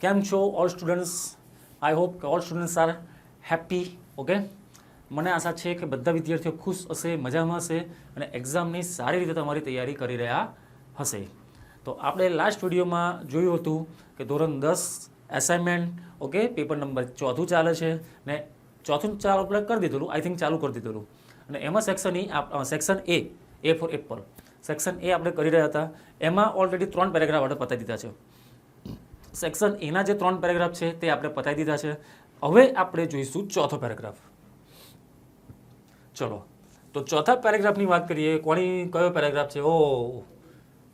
કેમ છો all students? I hope કે all students are happy. Okay, મને આશા છે કે બધા વિદ્યાર્થીઓ ખુશ હશે, મજામાં હશે અને એક્ઝામની સારી રીતે તમારી તૈયારી કરી રહ્યા હશે. તો આપણે લાસ્ટ વિડીયોમાં જોયું હતું કે ધોરણ 10 એસાઇનમેન્ટ, ઓકે, પેપર નંબર 4 ચાલે છે ને 4 ચાલુ આપણે કરી દીધેલું, આઈ થિંક ચાલુ કરી દીધેલું. અને એમાં section A four Apple, section A આપણે કરી રહ્યા હતા. એમાં ઓલરેડી 3 પેરેગ્રાફ આપણે પતાવી દીધા છે. સેક્શન એના જે 3 પેરેગ્રાફ છે તે આપણે પતાવી દીધા છે. હવે આપણે જોઈશું ચોથો પેરેગ્રાફ. ચલો, તો ચોથા પેરેગ્રાફની વાત કરીએ. કયો પેરેગ્રાફ છે? ઓ,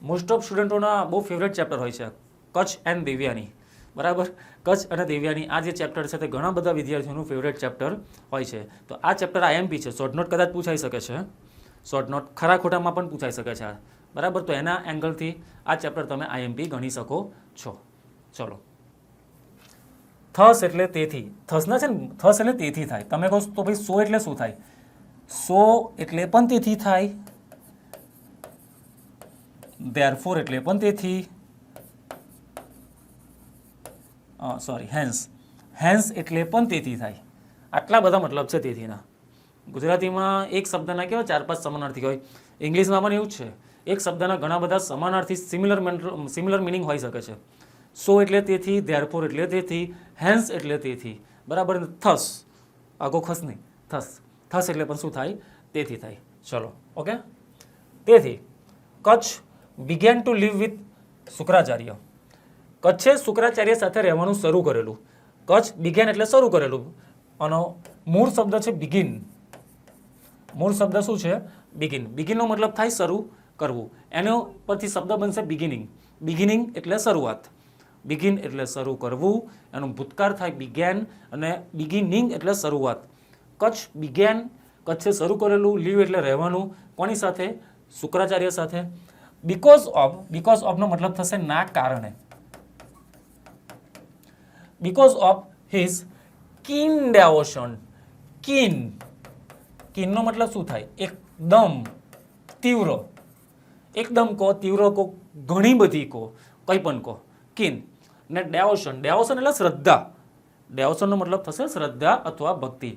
મોસ્ટ ઓફ સ્ટુડન્ટોના બહુ ફેવરેટ ચેપ્ટર હોય છે, કચ્છ એન્ડ દેવ્યાની. બરાબર, કચ્છ અને દેવ્યાની આ જે ચેપ્ટર છે તે ઘણા બધા વિદ્યાર્થીઓનું ફેવરેટ ચેપ્ટર હોય છે. તો આ ચેપ્ટર આઈએમપી છે, શોર્ટ નોટ કદાચ પૂછાઈ શકે છે, શોર્ટ નોટ ખરા ખોટામાં પણ પૂછાઈ શકે છે. બરાબર, તો એના એંગલથી આ ચેપ્ટર તમે આઈએમપી ગણી શકો છો. ચલો, થસ એટલે તેથી. થસના છે ને, થસ એટલે તેથી થાય. તમે કહો તો ભાઈ સો એટલે શું થાય? સો એટલે પણ તેથી થાય, ધેરફોર એટલે પણ તેથી, હેન્સ, હેન્સ એટલે પણ તેથી થાય. આટલા બધા મતલબ છે તેથીના. ગુજરાતીમાં એક શબ્દના કેવા 4-5 સમાનાર્થી હોય, ઇંગ્લિશમાં પણ એવું જ છે. એક શબ્દના ઘણા બધા સમાનાર્થી સિમિલર મિનિંગ હોઈ શકે છે. સો એટલે તેથી, ધેરફોર એટલે તેથી, હેન્સ એટલે તેથી. બરાબર, થસ, આગો ખસ નહીં, થસ, થસ એટલે પણ શું થાય? તેથી થાય. ચલો, ઓકે. તેથી Kacha began to live with Shukracharya. કચ્છે શુક્રાચાર્ય સાથે રહેવાનું શરૂ કરેલું. કચ્છ બિગેન એટલે શરૂ કરેલું. અને મૂળ શબ્દ છે બિગિન. મૂળ શબ્દ શું છે? બિગિન. બિગિનનો મતલબ થાય શરૂ કરવું. એનો પરથી શબ્દ બનશે બિગિનિંગ. બિગિનિંગ એટલે શરૂઆત. બિગિન એટલે શરૂ કરવું, એનું ભૂતકાળ થાય બિગેન, અને બિગિનિંગ એટલે શરૂઆત. કચ્છ બિગેન, કચ્છે શરૂ કરેલું. લીવ એટલે રહેવાનું. કોની સાથે? શુક્રાચાર્ય સાથે. બીકોઝ ઓફનો મતલબ થશે ના કારણે. Because of his keen devotion. કીનનો મતલબ શું થાય? એકદમ તીવ્ર. એકદમ કહો, તીવ્ર કહો, ઘણી બધી કહો, કંઈ પણ કહો. કીન ને ડેવોશન. ડેવોશન એટલે શ્રદ્ધા. ડેવોશનનો મતલબ થશે શ્રદ્ધા અથવા ભક્તિ.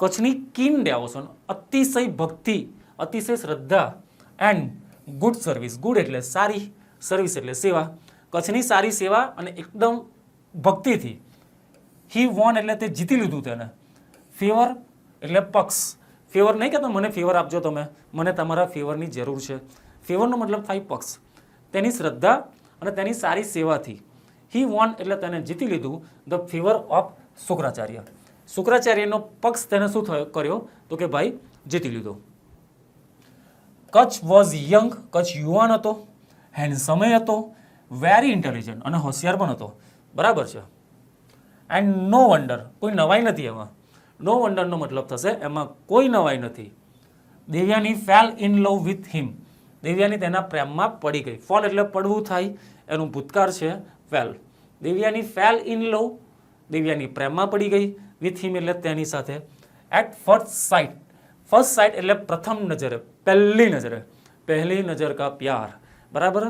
કચ્છની કીન ડેવોશન, અતિશય ભક્તિ, અતિશય શ્રદ્ધા. And good service. ગુડ એટલે સારી, સર્વિસ એટલે સેવા. કચ્છની સારી સેવા અને એકદમ ભક્તિથી. હી વોન એટલે તે જીતી લીધું તેને. ફેવર એટલે પક્ષ. ફેવર નહીં કહેતો મને ફેવર આપજો તમે, મને તમારા ફેવરની જરૂર છે. ફેવરનો મતલબ થાય પક્ષ. તેની શ્રદ્ધા અને તેની સારી સેવાથી. હી વોન એટલે તેને જીતી લીધું ધ ફેવર ઓફ શુક્રાચાર્ય. શુક્રાચાર્યનો પક્ષ તેને શું કર્યો? તો કે ભાઈ જીતી લીધો. Kutch was young. કચ્છ યુવાન હતો, હેન્ડસમ હતો, વેરી ઇન્ટેલિજન્ટ અને હોશિયાર પણ હતો. બરાબર છે. એન્ડ નો વન્ડર, કોઈ નવાઈ નથી એમાં. નો વન્ડરનો મતલબ થશે એમાં કોઈ નવાઈ નથી. Devyani fell in love with હિમ. દેવ્યાની તેના પ્રેમમાં પડી ગઈ. ફોલ એટલે પડવું થાય, એનું ભૂતકાળ છે fell. Devyani fell in love, Devyani પ્રેમમાં પડી ગઈ. વિથ હિમ એટલે તેની સાથે. At first sight. First sight એટલે પ્રથમ નજરે, પહેલી નજરે. પહેલી નજર કા પ્યાર. બરાબર,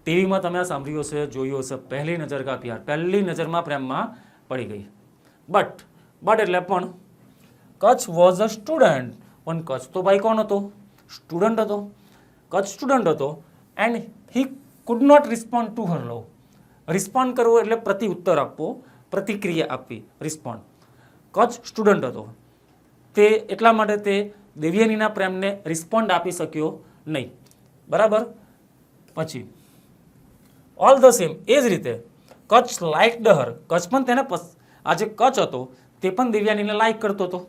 ટીવીમાં તમે આ સાંભળ્યું હશે, જોયું હશે. પહેલી નજર કા પ્યાર, પહેલી નજરમાં પ્રેમમાં પડી ગઈ. બટ એટલે પણ. Kacha was a student. પણ કચ્છ તો ભાઈ કોણ હતો? સ્ટુડન્ટ હતો. કચ્છ સ્ટુડન્ટ હતો. And he could not respond to her love. Respond કરવો એટલે પ્રતિ ઉત્તર આપવો, પ્રતિક્રિયા આપવી, રિસ્પોન્ડ. કચ્છ સ્ટુડન્ટ હતો, તે એટલા માટે તે દેવ્યાનીના પ્રેમને રિસ્પોન્ડ આપી શક્યો નહીં. બરાબર. પછી ઓલ ધ સેમ, એ જ રીતે કચ્છ લાઇક્ડ હર. કચ્છ પણ તેને આ જે કચ્છ હતો તે પણ દેવ્યાનીને લાઇક કરતો હતો.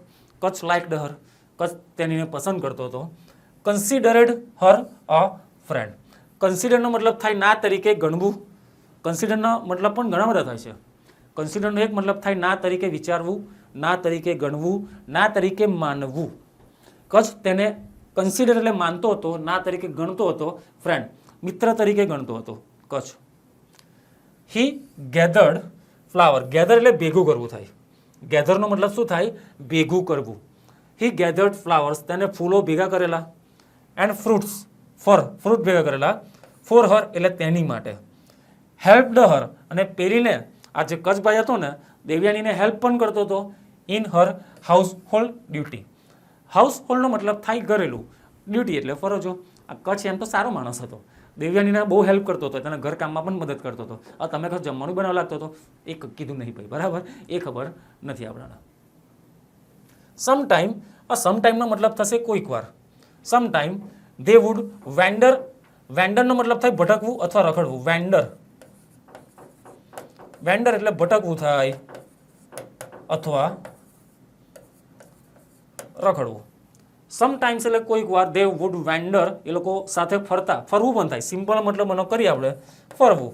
કચ્છ લાઇક્ડ હર, કચ્છ તેનીને પસંદ કરતો હતો. કન્સિડર્ડ હર અ ફ્રેન્ડ. કન્સિડરનો મતલબ થાય ના તરીકે ગણવું. કન્સિડરનો મતલબ પણ ઘણા બધા થાય છે. કન્સિડરનો એક મતલબ થાય ના તરીકે વિચારવું, ના તરીકે ગણવું, ના તરીકે માનવું. કચ્છ તેને કન્સિડર એટલે માનતો હતો, ના તરીકે ગણતો હતો, ફ્રેન્ડ મિત્ર તરીકે ગણતો હતો કચ્છ. હી ગેધર્ડ ફ્લાવર. ગેધર એટલે ભેગું કરવું થાય. ગેધરનો મતલબ શું થાય? ભેગું કરવું. હી ગેધર્ડ ફ્લાવર્સ. તેને ફૂલો ભેગા કરેલા. એન્ડ ફ્રૂટ્સ, ફ્રૂટ ભેગા કરેલા. ફોર હર એટલે તેની માટે. હેલ્પડ હર અને પેલીને આ જે કચ્છભાઈ હતો ને દેવયાનીને હેલ્પ પણ કરતો હતો in her household duty. હાઉસ હોલ્ડનો મતલબ થાય ઘરેલું, ડ્યુટી એટલે ફરજો. આ કચ્છ એમ તો સારો માણસ હતો, દેવયાનીને બહુ હેલ્પ કરતો હતો, તેને ઘર કામમાં પણ મદદ કરતો હતો. આ તમે કહો જમવાનું બનાવવા લાગતો હતો, એ કીધું નહીં ભાઈ, બરાબર, એ ખબર નથી આપણને. સમટાઈમ, આ સમટાઈમનો મતલબ થશે કોઈક વાર. સમટાઈમ દે વુડ વેન્ડર, વેન્ડરનો મતલબ થાય ભટકવું અથવા રખડવું. વેન્ડર, વેન્ડર એટલે ભટકવું થાય અથવા રખડવું. સમટાઈમ્સ એટલે કોઈક વાર, દે વુડ વેન્ડર એ લોકો સાથે ફરતા, ફરવું પણ થાય. સિમ્પલ મતલબ એનો કરીએ આપણે ફરવું,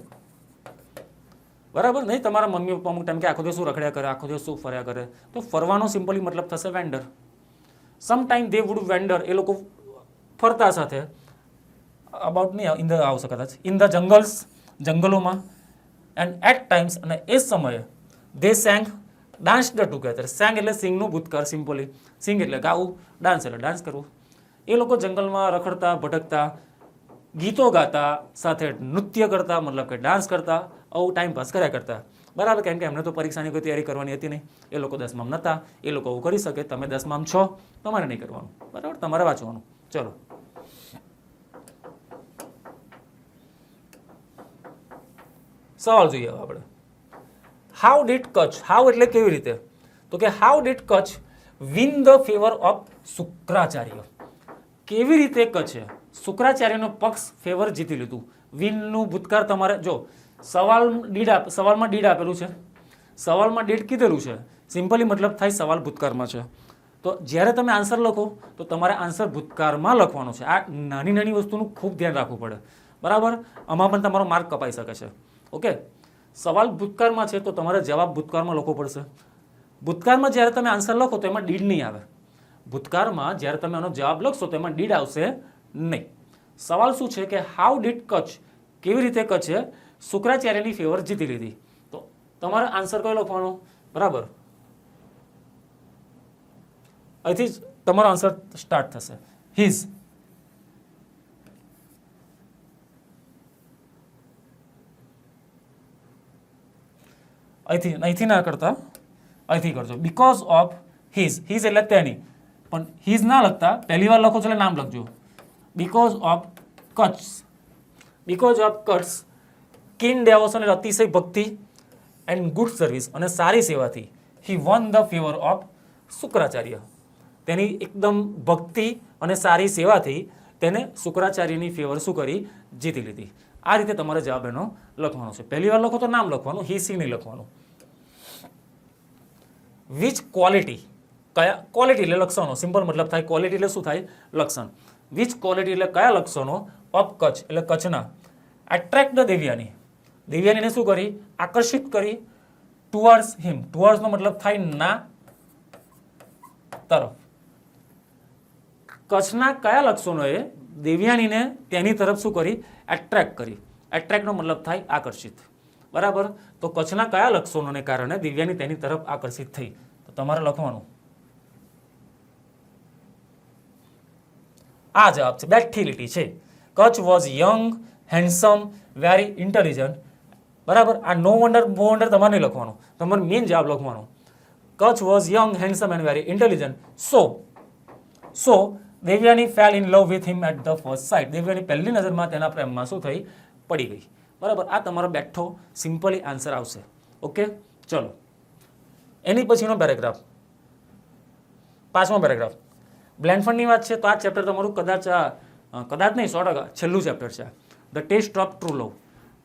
બરાબર. નહીં તમારા મમ્મી પપ્પા અમુક ટાઈમ કે આખો દિવસ શું રખડ્યા કરે, આખો દિવસ શું ફર્યા કરે, તો ફરવાનો સિમ્પલી મતલબ થશે wander. Sometime they would wander એ લોકો ફરતા સાથે, અબાઉટ નહીં ઇન ધ આવશે કદાચ, ઇન ધ જંગલ્સ જંગલોમાં. એન્ડ એટ ટાઈમ્સ અને એ સમયે they sang dance the together. Sang એટલે સિંગનું ભૂતકાળ સિમ્પલી, સિંગ એટલે ગાવું, ડાન્સ એટલે ડાન્સ કરવું. એ લોકો જંગલમાં રખડતા ભટકતા, ગીતો ગાતા, સાથે નૃત્ય કરતા મતલબ કે ડાન્સ કરતા, આવું ટાઈમ પાસ કર્યા કરતા, બરાબર. કેમ કે એમને તો પરીક્ષાની કોઈ તૈયારી કરવાની હતી નહીં, એ લોકો 10માં નહોતા, એ લોકો એવું કરી શકે. તમે 10માં છો, તમારે નહીં કરવાનું, બરાબર, તમારે વાંચવાનું. ચલો સવાલ જોઈએ આપણે. હાઉ ડીડ કચ્છ, હાઉ એટલે કેવી રીતે, તો કે how did Kacha win the favour of Shukracharya. કેવી રીતે કચ્છે શુક્રાચાર્યનો પક્ષ ફેવર જીતી લીધું. વિનનું ભૂતકાળ તમારે જો સવાલમાં ડીડ આપેલું છે, સવાલમાં ડીડ કીધેલું છે, સિમ્પલી મતલબ થાય સવાલ ભૂતકાળમાં છે. તો જ્યારે તમે આન્સર લખો તો તમારે આન્સર ભૂતકાળમાં લખવાનો છે. આ નાની નાની વસ્તુનું ખૂબ ધ્યાન રાખવું પડે, બરાબર. આમાં પણ તમારો માર્ક કપાઈ શકે છે. ઓકે, સવાલ ભૂતકાળમાં છે તો તમારે જવાબ ભૂતકાળમાં લખવો પડશે. ભૂતકાળમાં જ્યારે તમે આન્સર લખો તો એમાં ડીડ નહીં આવે. ભૂતકાળમાં જ્યારે તમે આનો જવાબ લખશો તો એમાં ડીડ આવશે નહીં. સવાલ શું છે કે હાઉ ડીડ કચ્છ, કેવી રીતે કચ્છે શુક્રાચાર્યની ફેવર જીતી લીધી. તો તમારે આન્સર કયો લખવાનો, બરાબર. અહીંથી જ તમારો આન્સર સ્ટાર્ટ થશે. હિઝ, અહીંથી ના કરતા અહીંથી કરજો. બીકોઝ ઓફ હિઝ, હિઝ એટલે તેની, પણ હિઝ ના લખતા પહેલી વાર લખો છો એટલે નામ લખજો. Because of Kacha, because of Kacha keen devotion એટલે અતિશય ભક્તિ એન્ડ ગુડ સર્વિસ અને સારી સેવાથી he won the favour of Shukracharya. તેની એકદમ ભક્તિ અને સારી સેવાથી તેને શુક્રાચાર્યની ફેવર શું કરી, જીતી લીધી. આ રીતે તમારે જવાબ એનો લખવાનો છે. પહેલી વાર લખો તો નામ લખવાનું, હી સી નહીં લખવાનું. વિચ ક્વોલિટી, કયા ક્વોલિટી એટલે લક્ષણો, સિમ્પલ મતલબ થાય ક્વોલિટી એટલે શું થાય, લક્ષણ. વિચ ક્વોલિટી એટલે કયા લક્ષણો ઓફ કચ્છ એટલે કચ્છના એટ્રેક્ટ ધ દેવયાની, દેવયાનીને શું કરી, આકર્ષિત કરી. ટુવર્ડ્સ હિમ, ટુવર્ડ્સનો મતલબ થાય ના તરફ. કચ્છના કયા લક્ષણોએ દેવયાનીને તેની તરફ શું કરી, એટ્રેક્ટ કરી. એટ્રેક્ટનો મતલબ થાય આકર્ષિત, બરાબર. તો કચ્છના કયા લક્ષણોને કારણે દેવયાની તેની તરફ આકર્ષિત થઈ, તો તમારે લખવાનું. આ જવાબ છે, બેઠિલિટી છે. Kutch was young, handsome, very intelligent, બરાબર. આ નો વન્ડર તમારે નહીં લખવાનું, તમારે મેઇન જવાબ લખવાનો. Kacha was young, handsome and very intelligent. So Devyani fell in love with him at the first sight. Devyani પહેલી નજરમાં તેના પ્રેમમાં શું થઈ, પડી ગઈ, બરાબર. આ તમારો બેઠો સિમ્પલી આન્સર આવશે. ઓકે, ચલો એની પછીનો પેરેગ્રાફ, 5મો પેરેગ્રાફ. બ્લેનફર્ડની વાત છે તો આ ચેપ્ટર તમારું કદાચ નહીં 100% છેલ્લું ચેપ્ટર છે. The test of true love,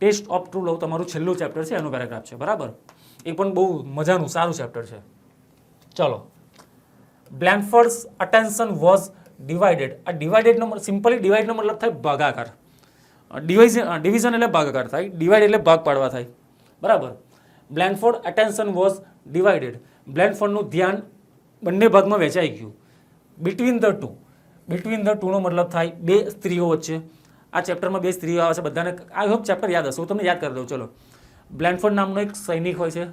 test of true love તમારું છેલ્લું ચેપ્ટર છે, એનું પેરેગ્રાફ છે, બરાબર. એ પણ બહુ મજાનું સારું ચેપ્ટર છે. ચલો, બ્લેનફર્ડ્સ અટેન્શન વોઝ ડિવાઇડેડ. આ ડિવાઇડેડનો સિમ્પલી ડિવાઇડનો મતલબ થાય ભાગાકાર. ડિવિઝન એટલે ભાગાકાર થાય, ડિવાઇડ એટલે ભાગ પાડવા થાય, બરાબર. Blandford attention was divided. બ્લેનફોર્ડનું ધ્યાન બંને ભાગમાં વહેંચાઈ ગયું. Between the two, between the ટુનો મતલબ થાય બે સ્ત્રીઓ વચ્ચે. આ ચેપ્ટરમાં બે સ્ત્રીઓ આવે છે, બધાને આઈ હોપ ચેપ્ટર યાદ હશે, હું તમને યાદ કરી દઉં. ચલો, બ્લેનફોર્ડ નામનો એક સૈનિક હોય છે,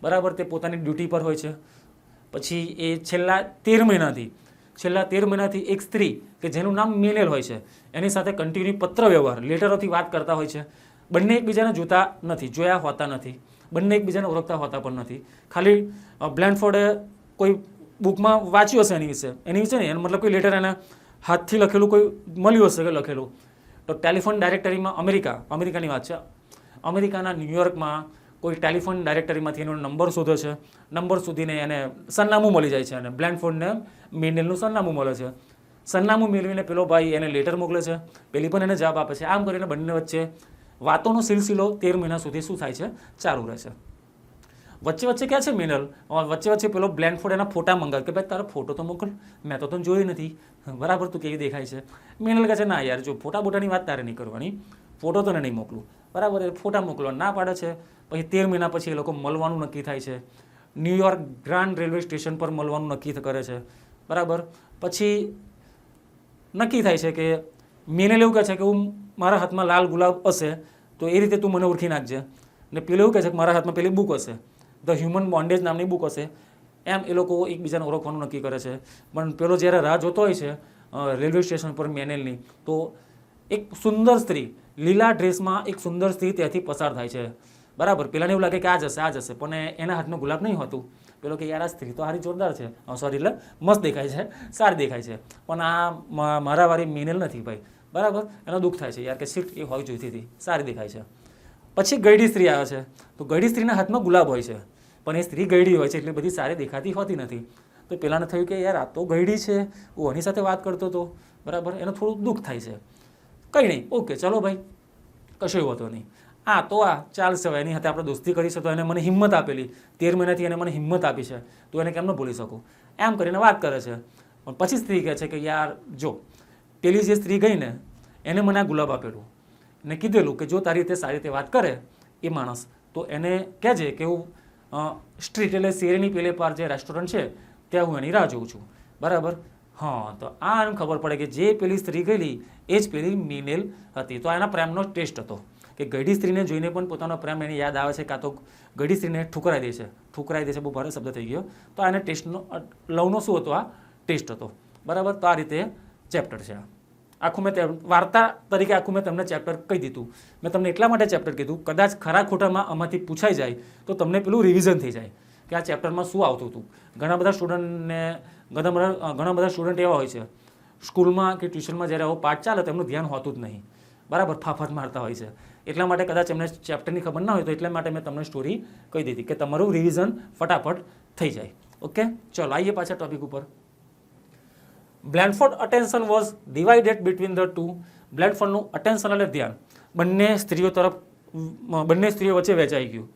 બરાબર. તે પોતાની ડ્યુટી પર હોય છે. પછી એ છેલ્લા 13 મહિનાથી એક સ્ત્રી કે જેનું નામ મેનેલ હોય છે એની સાથે કન્ટિન્યુ પત્ર વ્યવહાર, લેટરોથી વાત કરતા હોય છે. બંને એકબીજાને જોતા નથી, જોયા હોતા નથી, બંને એકબીજાને ઓળખતા હોતા પણ નથી. ખાલી બ્લેન્ડફોર્ડે કોઈ બુકમાં વાંચ્યું હશે એની વિશે નહીં, એનો મતલબ કોઈ લેટર એના હાથથી લખેલું કોઈ મળ્યું હશે કે લખેલું. તો ટેલિફોન ડાયરેક્ટરીમાં અમેરિકાની વાત છે, અમેરિકાના ન્યુયોર્કમાં કોઈ ટેલિફોન ડાયરેક્ટરીમાંથી એનો નંબર શોધે છે. નંબર શોધીને એને સરનામું મળી જાય છે અને બ્લેન્ડફોર્ડને મેનેલનું સરનામું મળે છે. સરનામું મેળવીને પેલો ભાઈ એને લેટર મોકલે છે, પેલી પણ એને જવાબ આપે છે. આમ કરીને બંને વચ્ચે વાતોનો સિલસિલો 13 મહિના સુધી શું થાય છે, ચાલુ રહે છે. વચ્ચે ક્યાં છે મેનલ, વચ્ચે પેલો બ્લેન્ડફોર્ડ એના ફોટા મંગાવે કે ભાઈ તારો ફોટો તો મોકલ, મેં તો તને જોઈ નથી, બરાબર તું કેવી દેખાય છે. મેનલ કહે છે ના યાર જો ફોટા બોટાની વાત તારે નહીં કરવાની, ફોટો તને નહીં મોકલું, બરાબર. એ ફોટા મોકલવા ના પાડે છે. પછી 13 મહિના પછી એ લોકો મળવાનું નક્કી થાય છે. ન્યુયોર્ક ગ્રાન્ડ રેલવે સ્ટેશન પર મળવાનું નક્કી કરે છે, બરાબર. પછી નક્કી થાય છે કે મેનલ એવું કહે છે કે હું મારા હાથમાં લાલ ગુલાબ હશે તો એ રીતે તું મને ઓળખી નાખજે, ને પેલું એવું કહે છે કે મારા હાથમાં પેલી બુક હશે, ધ હ્યુમન બોન્ડેજ નામની બુક હશે. એમ એ લોકો એકબીજાને ઓળખવાનું નક્કી કરે છે. પણ પેલો જ્યારે રાહ જોતો હોય છે રેલવે સ્ટેશન પર મેનેલની, તો એક સુંદર સ્ત્રી લીલા ડ્રેસમાં એક સુંદર સ્ત્રી ત્યાંથી પસાર થાય છે, બરાબર. પેલાને એવું લાગે કે આ જશે પણ એના હાથમાં ગુલાબ નહીં હોતું. પેલો કે યાર આ સ્ત્રી તો સારી જોરદાર છે, સોરી એટલે મસ્ત દેખાય છે, સારી દેખાય છે, પણ આ મારા વાળી મેનેલ નથી ભાઈ, બરાબર. એનો દુઃખ થાય છે યાર કે શીટ એ હોવી જોઈતી હતી, સારી દેખાય છે. પછી ગઈડી સ્ત્રી આવે છે, તો ગઈડી સ્ત્રીના હાથમાં ગુલાબ હોય છે, પણ એ સ્ત્રી ગઈડી હોય છે એટલે બધી સારી દેખાતી હોતી નથી. તો પેલાને થયું કે યાર આ તો ગઈડી છે, હું એની સાથે વાત કરતો હતો, બરાબર. એને થોડું દુઃખ થાય છે. કંઈ નહીં, ઓકે ચલો ભાઈ, કશું હોતો નહીં, ચાલશે હવે, એની સાથે આપણે દોસ્તી કરીશું. તો એને મને હિંમત આપેલી, 13 મહિનાથી એને મને હિંમત આપી છે, તો એને કેમ ન ભૂલી શકું, એમ કરીને વાત કરે છે. પણ પછી સ્ત્રી કહે છે કે યાર જો પેલી જે સ્ત્રી ગઈ ને એને મને આ ગુલાબ આપેલું ને કીધેલું કે જો તારી રીતે સારી રીતે વાત કરે એ માણસ, તો એને કહેજે કે હું સ્ટ્રીટ એટલે શેરીની પેલે પાર જે રેસ્ટોરન્ટ છે ત્યાં હું એની રાહ જોઉં છું, બરાબર. હા, તો આ એમ ખબર પડે કે જે પેલી સ્ત્રી ગયેલી એ જ પેલી મેનેલ હતી. તો એના પ્રેમનો ટેસ્ટ હતો કે ગઈડી સ્ત્રીને જોઈને પણ પોતાનો પ્રેમ એને યાદ આવે છે, કાં તો ગઈડી સ્ત્રીને ઠુકરાઈ દે છે, બહુ ભારે શબ્દ થઈ ગયો. તો આને ટેસ્ટનો લવનો શું હતો, આ ટેસ્ટ હતો, બરાબર. તો આ રીતે ચેપ્ટર છે આખું. મેં વાર્તા તરીકે આખું મેં તમને ચેપ્ટર કહી દીધું. મેં તમને એટલા માટે ચેપ્ટર કીધું કદાચ ખરા ખોટામાં આમાંથી પૂછાઈ જાય તો તમને પેલું રિવિઝન થઈ જાય કે આ ચેપ્ટરમાં શું આવતું હતું. ઘણા બધા સ્ટુડન્ટ એવા હોય છે સ્કૂલમાં કે ટ્યુશનમાં જ્યારે આવો પાઠ ચાલે તો એમનું ધ્યાન હોતું જ નહીં, બરાબર, ફાફત મારતા હોય છે. એટલા માટે કદાચ એમને ચેપ્ટરની ખબર ના હોય તો એટલા માટે મેં તમને સ્ટોરી કહી દીધી કે તમારું રિવિઝન ફટાફટ થઈ જાય. ઓકે, ચલો આવીએ પાછા ટોપિક ઉપર. Blandford attention was divided between the two. બ્લેન્ડફોર્ડનું અટેન્શન એટલે ધ્યાન બંને સ્ત્રીઓ વચ્ચે વહેંચાઈ ગયું.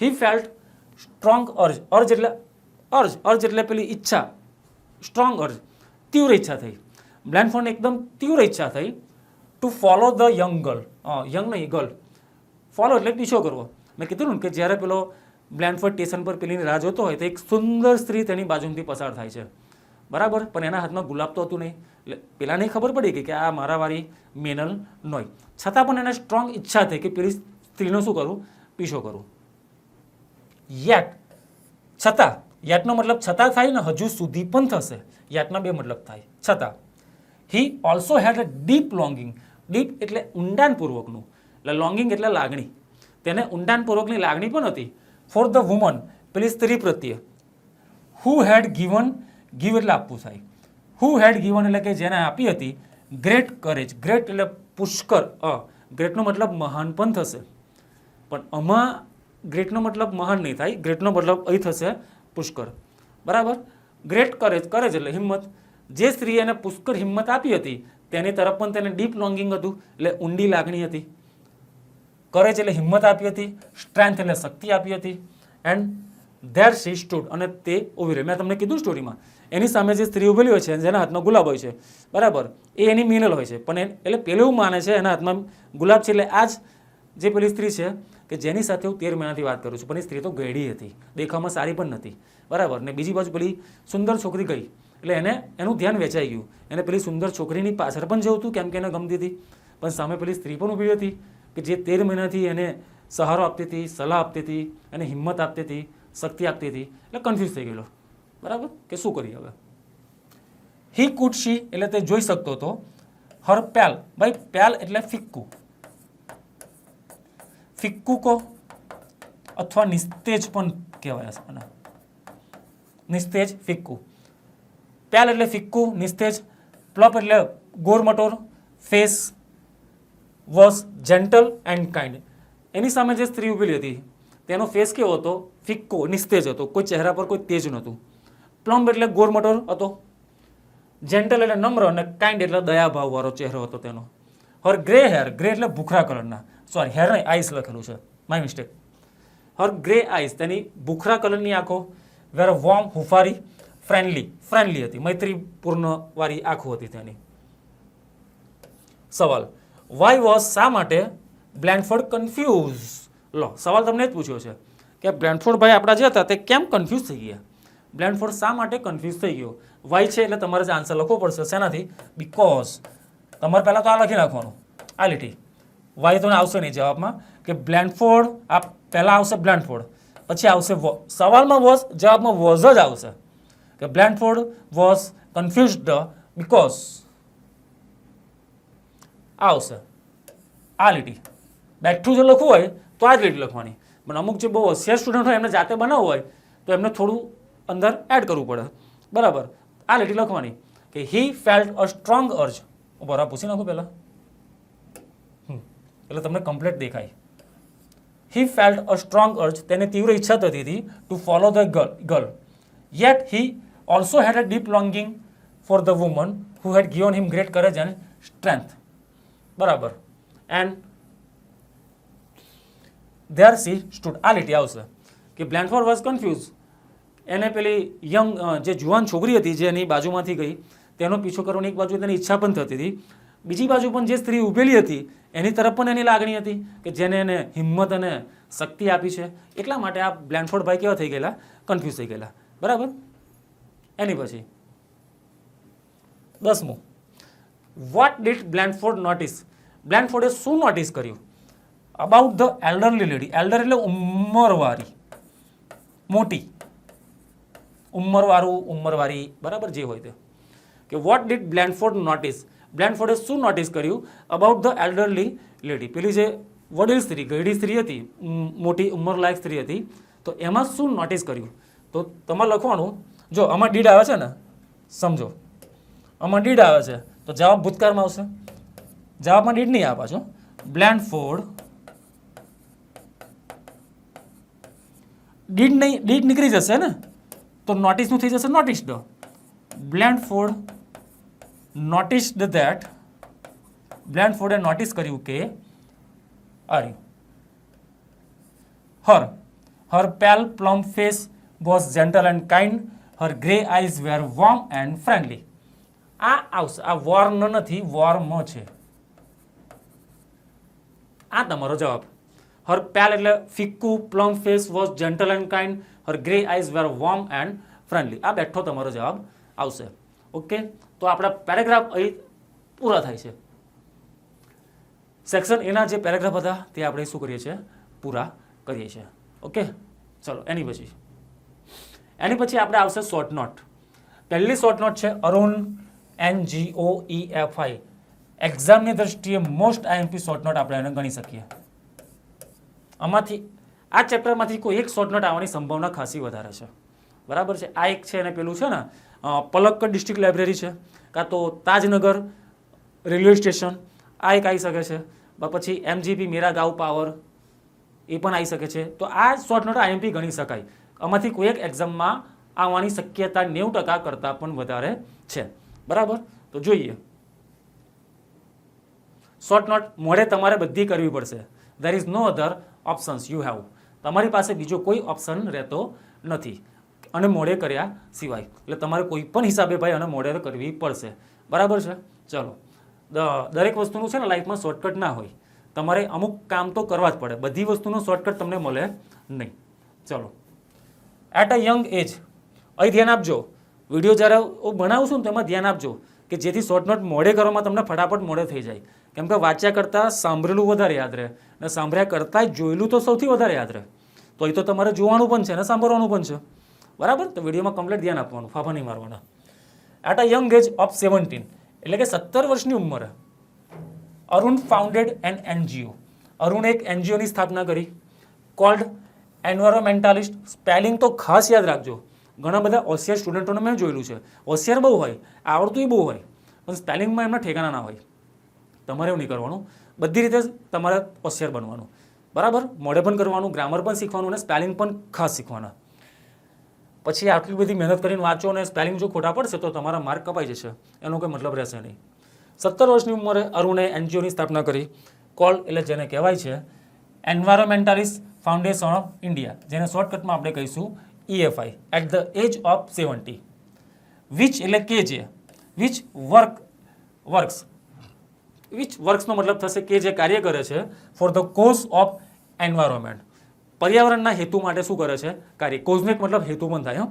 હી ફેલ્ટ સ્ટ્રોંગ અર્જ એટલે પેલી ઈચ્છા, સ્ટ્રોંગ અર્જ, તીવ્ર ઈચ્છા થઈ. બ્લેન્ડફોર્ડને એકદમ તીવ્ર ઈચ્છા થઈ two follow the young girl, young નહીં ગર્લ, ફોલો એટલે પીછો કરવો. મેં કીધું ને કે જ્યારે પેલો બ્લેન્ડફોર્ડ સ્ટેશન પર પેલીની રાહ જોતો હોય તો એક સુંદર સ્ત્રી તેની બાજુથી પસાર થાય છે, બરાબર. પણ એના હાથમાં ગુલાબ તો હતું નહીં, એટલે પેલાને ખબર પડી ગઈ કે આ મારાવાળી મેનલ નોય. છતાં પણ એને સ્ટ્રોંગ ઈચ્છા થઈ કે પેલી સ્ત્રીનો શું કરું, પીછો કરું. યેટનો મતલબ છતાં થાય ને, હજુ સુધી પણ થશે. યેટના બે મતલબ થાય, છતાં. He also had a deep longing. Deep એટલે ઊંડાણપૂર્વકનું, એટલે લોંગિંગ એટલે લાગણી. તેને ઊંડાણપૂર્વકની લાગણી પણ હતી ફોર ધ વુમન, પેલી સ્ત્રી પ્રત્યે. હુ હેડ ગીવન, ગીવ એટલે આપવું થાય. હુ હેડ ગીવન એટલે કે જેને આપી હતી ગ્રેટ કરેજ. ગ્રેટ એટલે પુષ્કર, ગ્રેટનો મતલબ મહાન પણ થશે, પણ આમાં ગ્રેટનો મતલબ મહાન નહીં થાય, ગ્રેટનો મતલબ અહીં થશે પુષ્કર, બરાબર. ગ્રેટ કરેજ, કરેજ એટલે હિંમત. જે સ્ત્રીએ એને પુષ્કર હિંમત આપી હતી તેની તરફ પણ તેને ડીપ લોંગિંગ હતું, એટલે ઊંડી લાગણી હતી. કરેજ એટલે હિંમત આપી હતી, સ્ટ્રેન્થ એટલે શક્તિ આપી હતી. એન્ડ ધેર શી સ્ટૂડ, અને તે ઊભી રહી. મેં તમને કીધું સ્ટોરીમાં એની સામે જે સ્ત્રી ઊભેલી હોય છે જેના હાથમાં ગુલાબ હોય છે, બરાબર, એ એની મેનલ હોય છે. પણ એટલે પેલું એવું માને છે એના હાથમાં ગુલાબ છે, એટલે આ જ જે પેલી સ્ત્રી છે કે જેની સાથે હું 13 મહિનાથી વાત કરું છું, પણ એ સ્ત્રી તો ગયડી હતી, દેખાવમાં સારી પણ નથી, બરાબર. ને બીજી બાજુ પેલી સુંદર છોકરી ગઈ એટલે એનું ધ્યાન વેચાઈ ગયું. એને પેલી સુંદર છોકરીની પાછળ પણ જવું હતું કેમ કે એને ગમતી હતી, પણ સામે પેલી સ્ત્રી પણ ઊભી હતી કે જે 13 મહિનાથી એને સહારો આપતી હતી, સલાહ આપતી હતી, એને હિંમત આપતી હતી, શક્તિ આપતી હતી. એટલે કન્ફ્યુઝ થઈ ગયેલો, બરાબર, કે શું કરીએ હવે. હી કુડ સી એટલે તે જોઈ શકતો હતો. હર પેલ, ભાઈ પેલ એટલે ફિક્કું, ફિક્કું કો અથવા નિસ્તેજ પણ કહેવાય છે આને. નિસ્તેજ ફિક્કું. પેલ એટલે ફિક્કું, નિસ્તેજ. પ્લપ એટલે ગોરમટોર. Face was gentle and kind. એની સામે જે સ્ત્રી ઊભેલી હતી તેનો ફેસ કેવો હતો? ફિક્કો, નિસ્તેજ હતો, કોઈ ચહેરા પર કોઈ તેજ નહોતું. પ્લમ્પ એટલે ગોરમટોર હતો. જેન્ટલ એટલે નમ્ર અને કાઇન્ડ એટલે દયાભાવવાળો ચહેરો હતો તેનો. હર ગ્રે હેર, ગ્રે એટલે ભૂખરા કલરના, સોરી હેર નહીં આઈસ લખેલું છે, my mistake. Her grey eyes, તેની ભૂખરા કલરની આંખો. વેર વોર્મ, હુફારી. ફ્રેન્ડલી, ફ્રેન્ડલી હતી, મૈત્રીપૂર્ણ વાળી આંખો હતી તેની. સવાલ, વાય વોઝ, શા માટે બ્લેન્ડફોર્ડ કન્ફ્યુઝ? લો, સવાલ તમને જ પૂછ્યો છે કે બ્લેન્ડફોર્ડ ભાઈ આપણા જે હતા તે કેમ કન્ફ્યુઝ થઈ ગયા? બ્લેન્ડફોર્ડ શા માટે કન્ફ્યુઝ થઈ ગયો? વાય છે એટલે તમારે જે આન્સર લખવો પડશે શેનાથી? બીકોઝ. તમારે પહેલાં તો આ લખી નાખવાનું, આ લીટી. વાય તો આવશે નહીં જવાબમાં, કે બ્લેન્ડફોર્ડ, આ પહેલાં આવશે બ્લેન્ડફોર્ડ, પછી આવશે સવાલમાં વોઝ, જવાબમાં વોઝ જ આવશે કે બ્લેન્ડફોર્ડ વોઝ કન્ફ્યુઝડ બીકોઝ. આવશે આ લીટી. બેઠું જો લખવું હોય તો આ જ લીટી લખવાની, પણ અમુક જે બહુ હોશિયાર સ્ટુડન્ટ હોય એમને જાતે બનાવવું હોય તો એમને થોડું અંદર એડ કરવું પડે. બરાબર, આ લીટી લખવાની કે he felt a strong urge. બરાબર, પૂછી નાખું પહેલાં એટલે તમને કમ્પ્લીટ દેખાય. He felt a strong urge, તેને તીવ્ર ઈચ્છા થતી હતી to follow the girl. Yet he also had a deep longing for the woman who had given him great courage and strength. બરાબર, એન્ડ ધેર સી સ્ટુડ. આ લીટી આવશે કે બ્લેન્ડફોર્ડ વોઝ કન્ફ્યુઝ. એને પેલી યંગ જે જુવાન છોકરી હતી જે એની બાજુમાંથી ગઈ તેનો પીછો કરવાની એક બાજુ તેની ઈચ્છા પણ થતી હતી, બીજી બાજુ પણ જે સ્ત્રી ઊભેલી હતી એની તરફ પણ એની લાગણી હતી કે જેને એને હિંમત અને શક્તિ આપી છે. એટલા માટે આ બ્લેન્ડફોર્ડ ભાઈ કેવા થઈ ગયેલા? કન્ફ્યુઝ થઈ ગયેલા. બરાબર. એની પછી 10મું, વોટ ડીડ બ્લેન્ડફોર્ડ નોટિસ? બ્લેન્ડફોર્ડે શું નોટિસ કર્યું? About the elderly lady. Elder એટલે ઉંમરવાળી, મોટી, ઉંમરવાળું, ઉંમરવાળી, બરાબર જે હોય તે. કે વોટ ડીડ બ્લેન્ડફોર્ડ નોટિસ? બ્લેન્ડફોર્ડે શું નોટિસ કર્યું? About the elderly lady. પેલી જે વડીલ સ્ત્રી, ગયડી સ્ત્રી હતી, મોટી ઉંમરલાયક સ્ત્રી હતી, તો એમાં શું નોટિસ કર્યું? તો તમારે લખવાનું, જો આમાં ડીડ આવે છે ને, સમજો આમાં ડીડ આવે છે તો જવાબ ભૂતકાળમાં આવશે. જવાબમાં ડીડ નહીં આપા છો. બ્લેન્ડફોર્ડ ડીડ નહીં, ડીડ નીકળી જશે ને તો નોટિસનું થઈ જશે નોટિસ્ડ. Blandford noticed that. બ્લેન્ડફોર્ડે નોટિસ કર્યું કે આર્યું her pale plump face was gentle and kind. Her grey eyes were warm and friendly. આ આવશે, આ વોર્મ નથી, વોર્મ છે. આ તમારો જવાબ. હર પેલ એટલે ફિક્કું, plump face was gentle and kind, her grey eyes were warm and friendly. આ બેઠો તમારો જવાબ આવશે. ઓકે, તો આપણા પેરેગ્રાફ અહીં પૂરા થાય છે. સેક્શન એના જે પેરેગ્રાફ હતા તે આપણે શું કરીએ છીએ? પૂરા કરીએ છીએ. ઓકે, ચલો એની પછી આપણે આવશે શોર્ટ નોટ. પહેલી શોર્ટ નોટ છે અરુણ NGOEFI. એક્ઝામની દ્રષ્ટિએ મોસ્ટ IMP શોર્ટ નોટ આપણે એને ગણી શકીએ. આમાંથી આ ચેપ્ટરમાંથી કોઈ એક શોર્ટ નોટ આવવાની સંભાવના ખાસી વધારે છે. બરાબર છે. આ એક છે અને પેલું છે ને પલક્કડ ડિસ્ટ્રિક્ટ લાઇબ્રેરી છે, કાં તો તાજનગર રેલવે સ્ટેશન, આ એક આવી શકે છે. પછી MGP મેરા ગાંવ પાવર એ પણ આવી શકે છે. તો આ શોર્ટ નોટ IMP ગણી શકાય. આમાંથી કોઈ એક એક્ઝામમાં આવવાની શક્યતા 90% કરતાં પણ વધારે છે. બરાબર, તો જોઈએ. શોર્ટ નોટ મોડે તમારે બધી કરવી પડશે. There is no other options you have. તમારી પાસે બીજો કોઈ ઓપ્શન રહેતો નથી અને મોડે કર્યા સિવાય. એટલે તમારે કોઈ પણ હિસાબે ભાઈ અને મોડે કરવી પડશે. બરાબર છે. ચલો, દરેક વસ્તુનું છે ને લાઈફમાં શોર્ટકટ ના હોય. તમારે અમુક કામ તો કરવા જ પડે. બધી વસ્તુનો શોર્ટકટ તમને મળે નહીં. ચલો, એટ અ યંગ એજ. અહીં ધ્યાન આપજો. વિડીયો જ્યારે હું બનાવું છું ને તો એમાં ધ્યાન આપજો કે જેથી શોર્ટ નોટ મોડે કરવામાં તમને ફટાફટ મોડે થઈ જાય. કેમ કે વાંચ્યા કરતાં સાંભળેલું વધારે યાદ રહે અને સાંભળ્યા કરતાં જોયેલું તો સૌથી વધારે યાદ રહે. તો એ તો તમારે જોવાનું પણ છે અને સાંભળવાનું પણ છે. બરાબર, તો વિડીયોમાં કમ્પ્લીટ ધ્યાન આપવાનું, ફાફા નહીં મારવાના. At a young age of 17, એટલે કે 17 વર્ષની ઉંમરે અરુણ ફાઉન્ડેડ એન NGO. અરુણે એક NGOની સ્થાપના કરી કોલ્ડ એન્વાયરોમેન્ટાલિસ્ટ. સ્પેલિંગ તો ખાસ યાદ રાખજો. ઘણા બધા હોશિયાર સ્ટુડન્ટોને મેં જોયેલું છે, હોશિયાર બહુ હોય, આવડતું બહુ હોય, પણ સ્પેલિંગમાં એમના ઠેકાણા ના હોય. તમારે એવું નહીં કરવાનું, બધી રીતે તમારે હોશિયાર બનવાનું, બરાબર. મોઢે પણ કરવાનું, ગ્રામર પણ શીખવાનું અને સ્પેલિંગ પણ ખાસ શીખવાના. પછી આટલી બધી મહેનત કરીને વાંચો અને સ્પેલિંગ જો ખોટા પડશે તો તમારા માર્ક કપાઈ જશે, એનો કોઈ મતલબ રહેશે નહીં. 17 વર્ષની ઉંમરે અરુણે એનજીઓની સ્થાપના કરી. કોલ એટલે જેને કહેવાય છે એન્વાયરોમેન્ટાલિસ્ટ ફાઉન્ડેશન ઓફ ઇન્ડિયા, જેને શોર્ટકટમાં આપણે કહીશું EFI, at the age of 70. Which એટલે કે જે, વિચ વર્ક્સનો મતલબ થશે કે જે કાર્ય કરે છે for the cause of environment, પર્યાવરણના હેતુ માટે શું કરે છે કાર્ય. કોઝનો એક મતલબ હેતુ પણ થાય,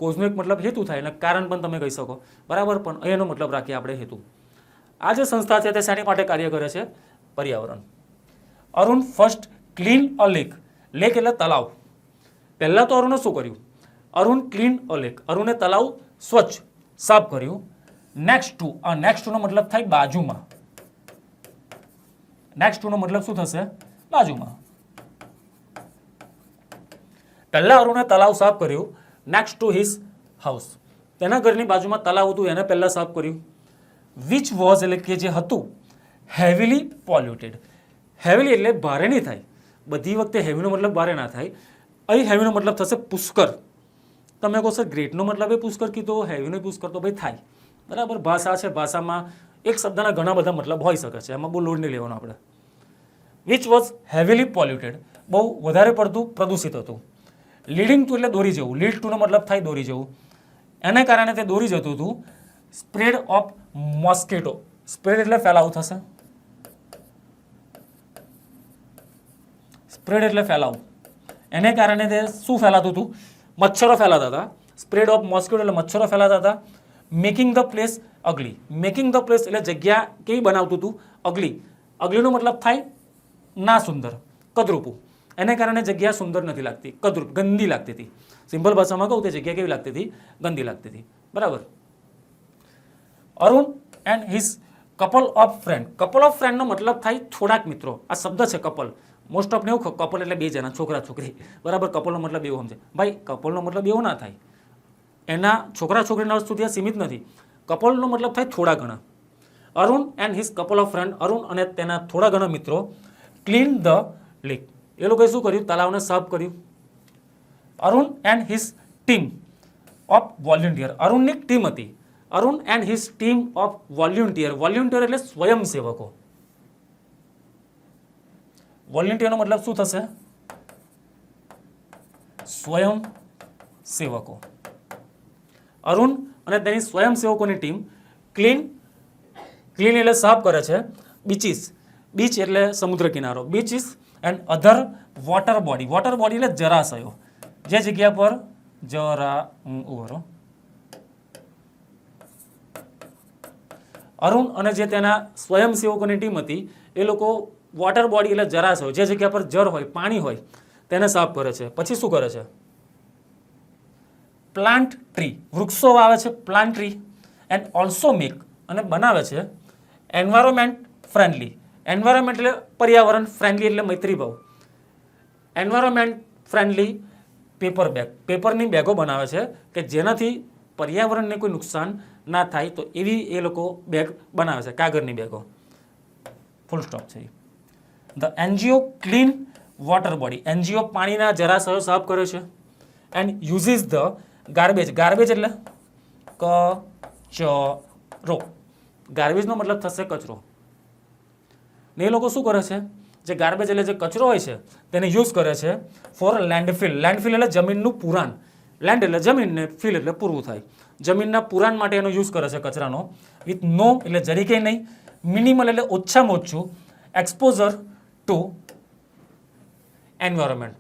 કોઝનો એક મતલબ હેતુ થાય અને કારણ પણ તમે કહી શકો, બરાબર. પણ અહીંયાનો મતલબ રાખીએ આપણે હેતુ. આ જે સંસ્થા છે તે શાની માટે કાર્ય કરે છે? પર્યાવરણ. Arun first clean a lake. Lake એટલે તલાવ. પહેલા તો અરુણે શું કર્યું? અરુણ ક્લીન અ લેક, અરુણે તલાવ સ્વચ્છ સાફ કર્યું. નેક્સ્ટ ટુ નો મતલબ થાય બાજુમાં. નેક્સ્ટ ટુ નો મતલબ શું થશે? બાજુમાં. પહેલા અરુણે તલાવ સાફ કર્યું. નેક્સ્ટ ટુ હિઝ હાઉસ, તેના ઘરની બાજુમાં તલાવ હતું એને પહેલા સાફ કર્યું. વિચ વોઝ એટલે કે જે હતું હેવીલી પોલ્યુટેડ. હેવીલી એટલે ભારે નહીં થાય, બધી વખતે હેવીનો મતલબ ભારે ના થાય. અહીં હેવીનો મતલબ થશે પુષ્કર. તમે કહો સર ગ્રેટનો મતલબ એ પુષ્કર કીધો, હેવીનો પુષ્કર તો ભાઈ થાય, બરાબર. ભાષા છે, ભાષામાં એક શબ્દના ઘણા બધા મતલબ હોઈ શકે છે, એમાં બહુ લોડ નહીં લેવાનો આપણે. વિચ વોઝ હેવીલી પોલ્યુટેડ, બહુ વધારે પડતું પ્રદૂષિત હતું. લીડિંગ ટુ એટલે દોરી જવું, લીડ ટુનો મતલબ થાય દોરી જવું, એને કારણે તે દોરી જતું હતું. સ્પ્રેડ ઓફ મોસ્કીટો, સ્પ્રેડ એટલે ફેલાવું થશે, સ્પ્રેડ એટલે ફેલાવું, એને કારણે તે શું ફેલાતું હતું? મચ્છરો ફેલાતા હતા. સ્પ્રેડ ઓફ મોસ્કીટો એટલે મચ્છરો ફેલાતા હતા. Making the place અગલી, making the place એટલે જગ્યા કેવી બનાવતું હતું? અગલી. અગલીનો મતલબ થાય ના સુંદર, કદરૂપું, એને કારણે જગ્યા સુંદર નથી લાગતી, કદરૂપ, ગંદી લાગતી હતી. સિમ્પલ ભાષામાં કહું તે જગ્યા કેવી લાગતી હતી? ગંદી લાગતી હતી, બરાબર. Arun and his couple of friend. Couple of ફ્રેન્ડનો મતલબ થાય થોડાક મિત્રો. આ શબ્દ છે કપલ, મોસ્ટ ઓફ ને એવું કપલ એટલે બે જણા, છોકરા છોકરી, બરાબર. કપલનો મતલબ એવો સમજે ભાઈ, કપલનો મતલબ એવો ના થાય, એના છોકરા છોકરીના અર્થ સુધી સીમિત નથી. કપલનો મતલબ થાય થોડા ઘણા. Arun and his couple of friend, Arun અને તેના થોડા ઘણા મિત્રો ક્લીન ધ લેક, એ લોકોએ શું કર્યું? તલાવને સાફ કર્યું. Arun and his team of volunteer, અરુણની ટીમ હતી. Arun and his team of volunteer, volunteer એટલે સ્વયંસેવકો. વોલ્યુન્ટિયરનો મતલબ શું થશે? સ્વયંસેવકો. અરુણ અને તેની સ્વયંસેવકોની ટીમ ક્લીન એટલે સાફ કરે છે. બીચીસ, બીચ એટલે સમુદ્ર કિનારો. Beaches and other water body, water body એટલે જળાશયો, જે જગ્યા પર અરુણ અને જે તેના સ્વયંસેવકોની ટીમ હતી એ લોકો વોટર બોડી એટલે જળાશયો, જે જગ્યા પર જળ હોય, પાણી હોય, તેને સાફ કરે છે. પછી શું કરે છે? પ્લાન્ટ ટ્રી, વૃક્ષો વાવે છે. Plant tree and also make અને બનાવે છે એન્વાયરમેન્ટ ફ્રેન્ડલી. એન્વાયરમેન્ટ એટલે પર્યાવરણ, ફ્રેન્ડલી એટલે મૈત્રીભાવ. એન્વાયરમેન્ટ ફ્રેન્ડલી પેપર બેગ, પેપરની બેગો બનાવે છે કે જેનાથી પર્યાવરણને કોઈ નુકસાન ના થાય, તો એવી એ લોકો બેગ બનાવે છે, કાગળની બેગો. ફૂલ સ્ટોપ છે. The NGO clean water body, NGO પાણીના જળાશયો સાફ કરે છે. And uses the garbage, garbage એટલે કચરો, ગાર્બેજનો મતલબ થશે કચરો. ને એ લોકો શું કરે છે? જે ગાર્બેજ એટલે જે કચરો હોય છે તેને યુઝ કરે છે ફોર લેન્ડફિલ. લેન્ડફિલ એટલે જમીનનું પુરાણ, લેન્ડ એટલે જમીન ને ફિલ એટલે પૂરવું થાય, જમીનના પુરાણ માટે એનો યુઝ કરે છે કચરાનો. વિથ નો એટલે જરીકે નહીં, મિનિમલ એટલે ઓછામાં ઓછું, એક્સપોઝર ટુ એન્વાયરમેન્ટ,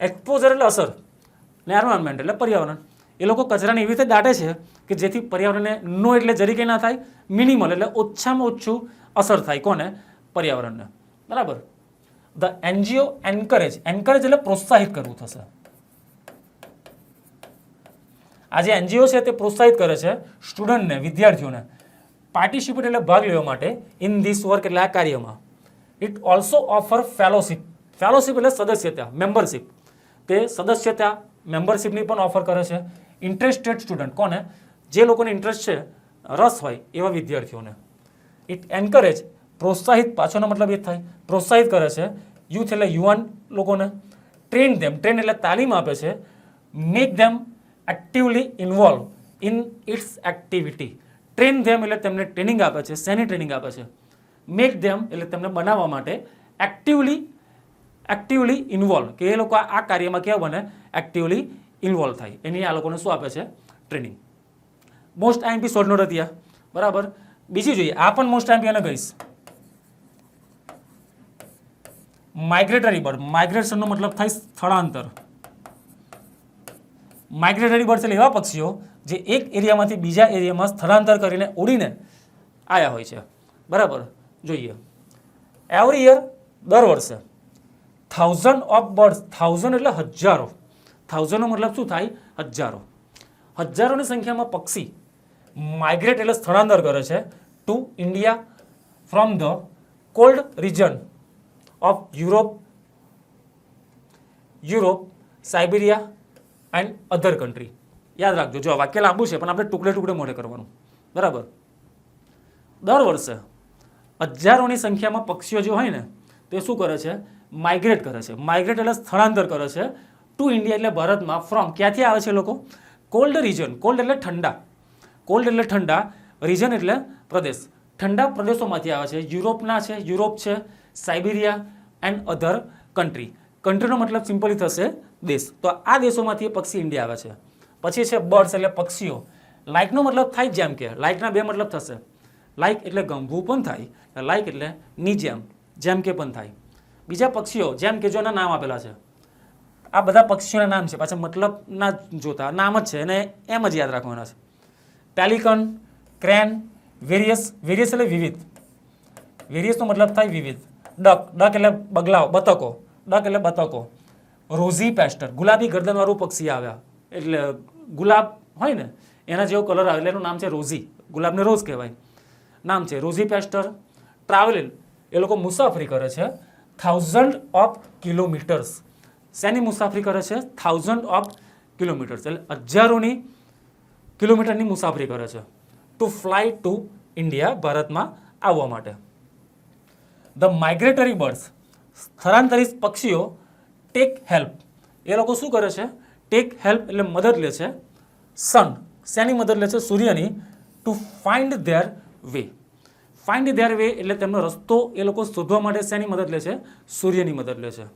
એક્સપોઝર એટલે અસર ને એન્વાયરમેન્ટ એટલે પર્યાવરણ. એ લોકો કચરાને એવી રીતે દાટે છે કે જેથી પર્યાવરણને નો એટલે જરીકે ના થાય, મિનિમલ એટલે ઓછામાં ઓછું અસર થાય. કોને? પર્યાવરણને, બરાબર. ધ એનજીઓ એન્કરેજ, એન્કરેજ એટલે પ્રોત્સાહિત કરવું થશે. આ જે એનજીઓ છે તે પ્રોત્સાહિત કરે છે સ્ટુડન્ટને, વિદ્યાર્થીઓને પાર્ટિસિપેટ એટલે ભાગ લેવા માટે ઇન ધીસ વર્ક એટલે આ કાર્યમાં. It also offer fellowship, fellowship એટલે સદસ્યતા, મેમ્બરશિપ. તે સદસ્યતા મેમ્બરશિપની પણ ઓફર કરે છે. ઇન્ટરેસ્ટેડ સ્ટુડન્ટ કોને? જે લોકોને ઇન્ટરેસ્ટ છે, રસ હોય એવા વિદ્યાર્થીઓને. ઇટ એન્કરેજ પ્રોત્સાહિત, પાછળનો મતલબ એ થાય પ્રોત્સાહિત કરે છે યુથ એટલે યુવાન લોકોને. ટ્રેન ધેમ, ટ્રેન એટલે તાલીમ આપે છે. Make them actively involve in its activity. Train them એટલે તેમને ટ્રેનિંગ આપે છે. શેની ટ્રેનિંગ આપે છે? મેક ધેમ એટલે તેમને બનાવવા માટે એક્ટિવલી ઇન્વોલ્વ, કે એ લોકો આ કાર્યમાં કેવા બને? એક્ટિવલી ઇન્વોલ્વ થાય. એની આ લોકોને શું આપે છે? Training. Most IMP short note હતી આ, બરાબર. બીજી જોઈએ, આ પણ મોસ્ટ આઈએમપી અને ગઈશ. Migratory bird. માઇગ્રેશનનો મતલબ થાય સ્થળાંતર. માઇગ્રેટરી બર્ડ્સ એટલે એવા પક્ષીઓ જે એક એરિયામાંથી બીજા એરિયામાં સ્થળાંતર કરીને ઉડીને આવ્યા હોય છે, બરાબર. જોઈએ, એવરી યર, દર વર્ષે 1000 ઓફ બર્ડ્સ, 1000 એટલે હજારો, 1000નો મતલબ શું થાય? હજારો. હજારોની સંખ્યામાં પક્ષી માઇગ્રેટ એટલે સ્થળાંતર કરે છે to India from the cold region of Europe, Siberia and other country. યાદ રાખજો, જો વાક્ય લાંબુ છે પણ આપણે ટુકડે ટુકડે મોઢે કરવાનું, બરાબર. દર વર્ષે હજારોની સંખ્યામાં પક્ષીઓ જે હોય ને તે શું કરે છે? માઇગ્રેટ કરે છે. માઇગ્રેટ એટલે સ્થળાંતર કરે છે ટુ ઇન્ડિયા એટલે ભારતમાં. ફ્રોમ, ક્યાંથી આવે છે લોકો? Cold region. કોલ્ડ એટલે ઠંડા, કોલ્ડ એટલે ઠંડા, રિજન એટલે પ્રદેશ, ઠંડા પ્રદેશોમાંથી આવે છે. યુરોપના છે, યુરોપ છે, સાઇબેરિયા એન્ડ અધર કન્ટ્રી. કન્ટ્રીનો મતલબ સિમ્પલી થશે દેશ. તો આ દેશોમાંથી પક્ષી ઇન્ડિયા આવે છે. પછી છે બર્ડ્સ એટલે પક્ષીઓ. લાઇકનો મતલબ થાય જેમ કે. લાઇકના બે મતલબ થશે. લાઇક એટલે ગમવું પણ થાય, લાઇક એટલે ની જેમ કે પણ થાય. બીજા પક્ષીઓ જેમ કે જો એના નામ આપેલા છે, આ બધા પક્ષીઓના નામ છે, પાછા મતલબ ના જોતા, નામ જ છે અને એમ જ યાદ રાખવાના છે. Pelican, crane, various. વેરિયસ એટલે વિવિધ, વેરિયસનો મતલબ થાય વિવિધ. ડક, ડક એટલે બગલાઓ, બતકો, ડક એટલે બતકો. રોઝી પેસ્ટર, ગુલાબી ગરદનવાળું પક્ષી આવ્યા, એટલે ગુલાબ હોય ને એના જેવો કલર આવે એટલે એનું નામ છે રોઝી. ગુલાબને રોઝ કહેવાય, નામ છે રોઝી પેસ્ટર. ટ્રાવેલ, એ લોકો મુસાફરી કરે છે 1000 ઓફ કિલોમીટર્સ. શેની મુસાફરી કરે છે? 1000 ઓફ કિલોમીટર્સ એટલે હજારોની કિલોમીટરની મુસાફરી કરે છે ટુ ફ્લાય ટુ ઇન્ડિયા, ભારતમાં આવવા માટે. ધ માઇગ્રેટરી બર્ડ્સ, સ્થળાંતરિત પક્ષીઓ ટેક હેલ્પ, એ લોકો શું કરે છે? ટેક હેલ્પ એટલે મદદ લે છે. સન, શેની મદદ લે છે? સૂર્યની. To find their way. Find their way એટલે તેમનો રસ્તો એ લોકો શોધવા માટે શેની મદદ લે છે? સૂર્યની મદદ લે છે.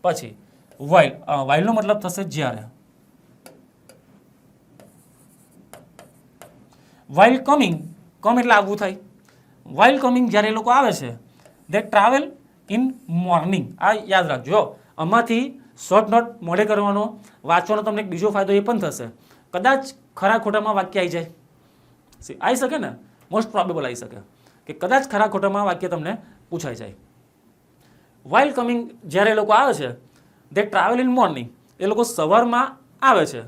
પછી વાઇલ, વાઇલનો મતલબ થશે જ્યારે. વાઇલ કમિંગ, કમ એટલે આવવું થાય. વાઇલ કમિંગ જ્યારે એ લોકો આવે છે, દે ટ્રાવેલ ઇન મોર્નિંગ. આ યાદ રાખજો. આમાંથી શોર્ટ નોટ મોડે કરવાનો, વાંચવાનો તમને એક બીજો ફાયદો એ પણ થશે, કદાચ ખરા ખોટામાં વાક્ય આવી જાય, આવી શકે ને, મોસ્ટ પ્રોબેબલ આવી શકે કે કદાચ ખરા ખોટામાં વાક્ય તમને પૂછાઈ જાય. વાઇલ કમિંગ જ્યારે એ લોકો આવે છે, દે ટ્રાવેલ ઇન મોર્નિંગ, એ લોકો સવારમાં આવે છે.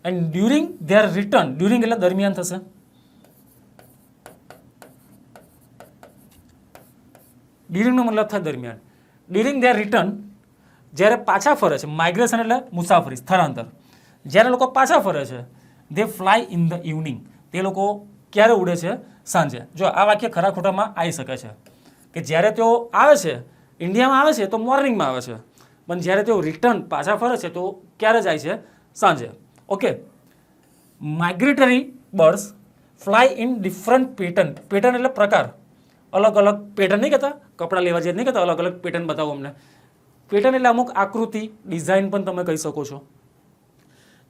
And during there return, during એટલે દરમિયાન થશે. ડ્યુરિંગનો મતલબ થાય દરમિયાન. ડ્યુરિંગ ધેર રિટર્ન, જ્યારે પાછા ફરે છે, માઇગ્રેશન એટલે મુસાફરી, સ્થળાંતર. જ્યારે લોકો પાછા ફરે છે, દે ફ્લાય ઇન ધ ઇવનિંગ, તે લોકો ક્યારે ઉડે છે? સાંજે. જો આ વાક્ય ખરા ખોટામાં આવી શકે છે કે જ્યારે તેઓ આવે છે, ઇન્ડિયામાં આવે છે તો મોર્નિંગમાં આવે છે, પણ જ્યારે તેઓ રિટર્ન પાછા ફરે છે તો ક્યારે જાય છે? સાંજે. Okay. Migratory birds fly in different pattern. Pattern એટલે પ્રકાર, અલગ અલગ પેટર્ન નહીં કહેતા, કપડાં લેવા જઈએ નહીં કહેતા અલગ અલગ પેટર્ન બતાવો અમને. પેટર્ન એટલે અમુક આકૃતિ, ડિઝાઇન પણ તમે કહી શકો છો.